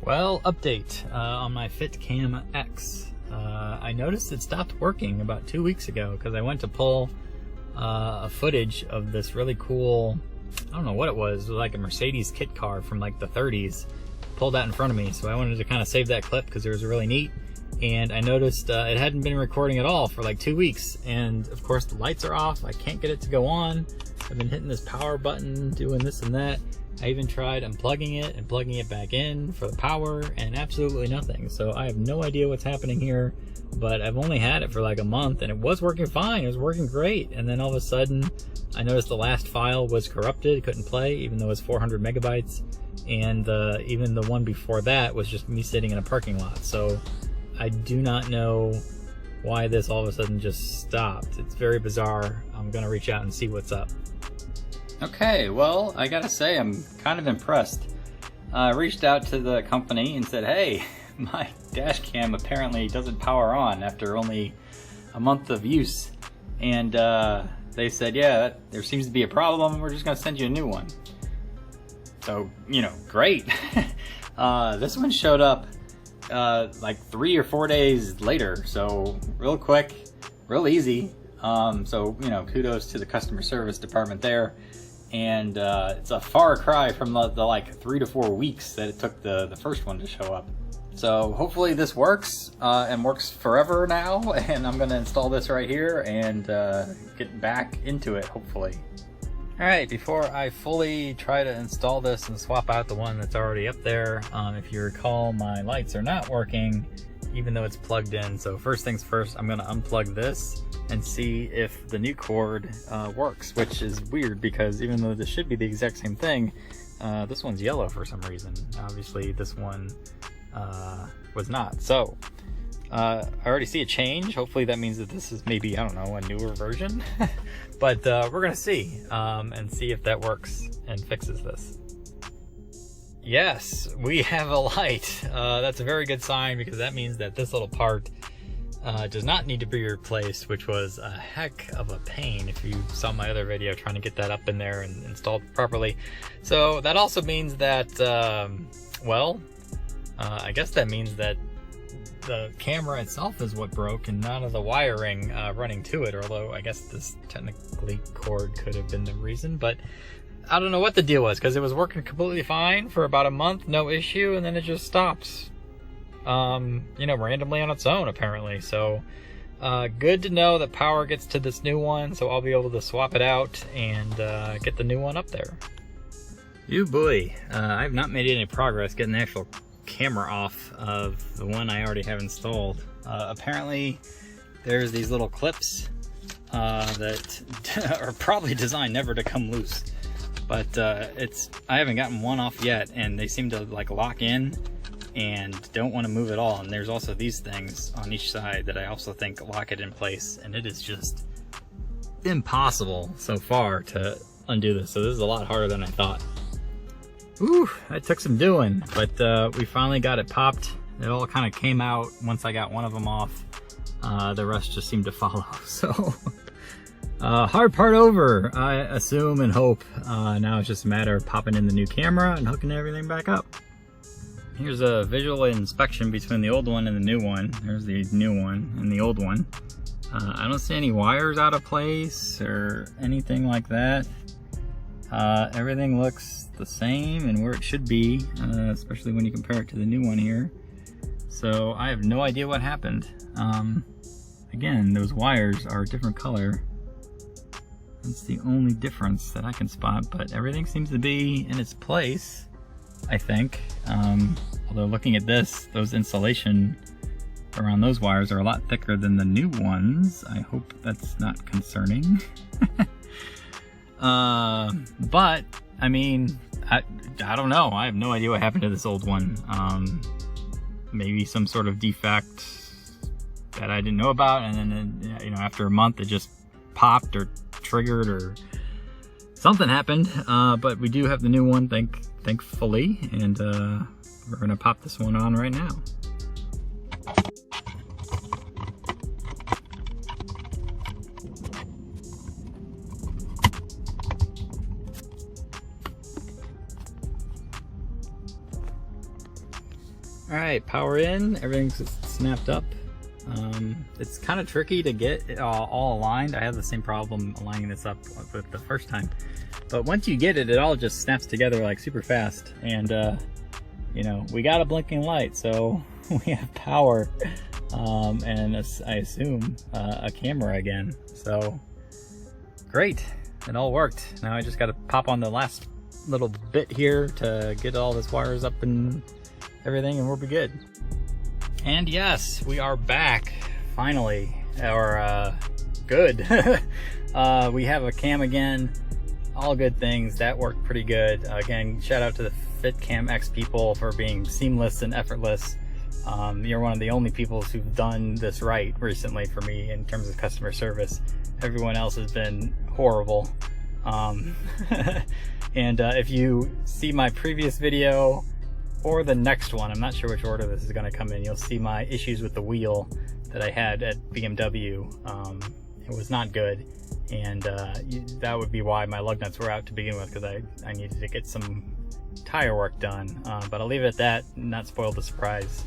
Well, update on my FitCamX. I noticed it stopped working about 2 weeks ago because I went to pull a footage of this really cool, I don't know what it was like a Mercedes kit car from like the 30s, pulled out in front of me. So I wanted to kind of save that clip because it was really neat. And I noticed it hadn't been recording at all for like 2 weeks. And of course the lights are off. I can't get it to go on. I've been hitting this power button, doing this and that. I even tried unplugging it and plugging it back in for the power, and absolutely nothing. So I have no idea what's happening here, but I've only had it for like a month and it was working fine. It was working great. And then all of a sudden I noticed the last file was corrupted, couldn't play, even though it was 400 megabytes. And even the one before that was just me sitting in a parking lot. So I do not know why this all of a sudden just stopped. It's very bizarre. I'm gonna reach out and see what's up. Okay, well, I gotta say, I'm kind of impressed. I reached out to the company and said, hey, my dash cam apparently doesn't power on after only a month of use. And they said, yeah, there seems to be a problem. We're just gonna send you a new one. So, you know, great. This one showed up like 3 or 4 days later. So real quick, real easy. So, you know, kudos to the customer service department there. And it's a far cry from the like 3 to 4 weeks that it took the first one to show up. So hopefully this works and works forever now, and I'm gonna install this right here and get back into it, hopefully. Alright, before I fully try to install this and swap out the one that's already up there, if you recall, my lights are not working even though it's plugged in. So first things first, I'm gonna unplug this and see if the new cord works, which is weird because even though this should be the exact same thing, this one's yellow for some reason. Obviously this one was not. So I already see a change. Hopefully that means that this is maybe, I don't know, a newer version. But we're gonna see and see if that works and fixes this. Yes, we have a light. That's a very good sign because that means that this little part does not need to be replaced, which was a heck of a pain if you saw my other video trying to get that up in there and installed properly. So that also means that, I guess that means that the camera itself is what broke and none of the wiring running to it, although I guess this technically cord could have been the reason, but I don't know what the deal was because it was working completely fine for about a month, no issue, and then it just stops. You know, randomly on its own apparently. So good to know that power gets to this new one, so I'll be able to swap it out and get the new one up there. Ooh boy, I've not made any progress getting the actual camera off of the one I already have installed. Apparently there's these little clips that are probably designed never to come loose, but I haven't gotten one off yet, and they seem to like lock in and don't want to move at all. And there's also these things on each side that I also think lock it in place, and it is just impossible so far to undo this. So this is a lot harder than I thought. Ooh, that took some doing, but we finally got it popped. It all kind of came out once I got one of them off. The rest just seemed to follow. So hard part over, I assume and hope. Now it's just a matter of popping in the new camera and hooking everything back up. Here's a visual inspection between the old one and the new one. There's the new one and the old one. I don't see any wires out of place or anything like that. Everything looks the same and where it should be, especially when you compare it to the new one here. So I have no idea what happened. Again, those wires are a different color. That's the only difference that I can spot, but everything seems to be in its place, I think. Although looking at this, those insulation around those wires are a lot thicker than the new ones. I hope that's not concerning. But I mean, I don't know. I have no idea what happened to this old one. Maybe some sort of defect that I didn't know about, and then, you know, after a month it just popped or triggered or something happened. But we do have the new one, thankfully, and we're gonna pop this one on right now. All right, power in, everything's snapped up. It's kind of tricky to get it all aligned. I have the same problem aligning this up with the first time. But once you get it, it all just snaps together like super fast. And you know, we got a blinking light, so we have power. And I assume a camera again. So great, it all worked. Now I just got to pop on the last little bit here to get all this wires up and everything, and we'll be good. And yes, we are back finally, or good. We have a cam again, all good things. That worked pretty good. Again, shout out to the FitCamX people for being seamless and effortless. You're one of the only people who've done this right recently for me in terms of customer service. Everyone else has been horrible. And if you see my previous video or the next one, I'm not sure which order this is going to come in, you'll see my issues with the wheel that I had at BMW. It was not good, and that would be why my lug nuts were out to begin with, because I needed to get some tire work done. But I'll leave it at that and not spoil the surprise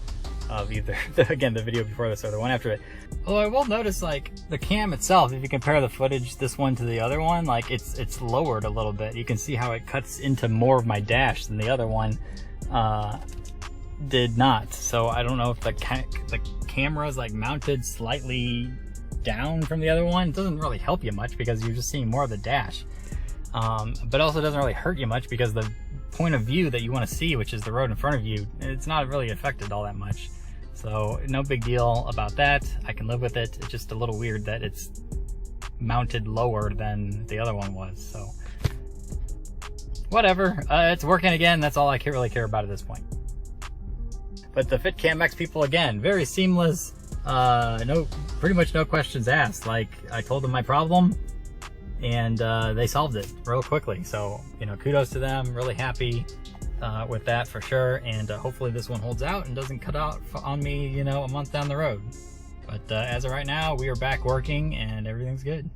of either again, the video before this or the one after it. Although I will notice, like, the cam itself, if you compare the footage, this one to the other one, like it's lowered a little bit. You can see how it cuts into more of my dash than the other one did not. So I don't know if the camera is like mounted slightly down from the other one. It doesn't really help you much because you're just seeing more of the dash, but also doesn't really hurt you much because the point of view that you want to see, which is the road in front of you, it's not really affected all that much. So no big deal about that. I can live with it. It's just a little weird that it's mounted lower than the other one was. So whatever, it's working again. That's all I really care about at this point. But the FitCamX people, again, very seamless. Pretty much no questions asked. Like, I told them my problem, and they solved it real quickly. So, you know, kudos to them. Really happy with that for sure. And hopefully this one holds out and doesn't cut out on me, you know, a month down the road. But as of right now, we are back working and everything's good.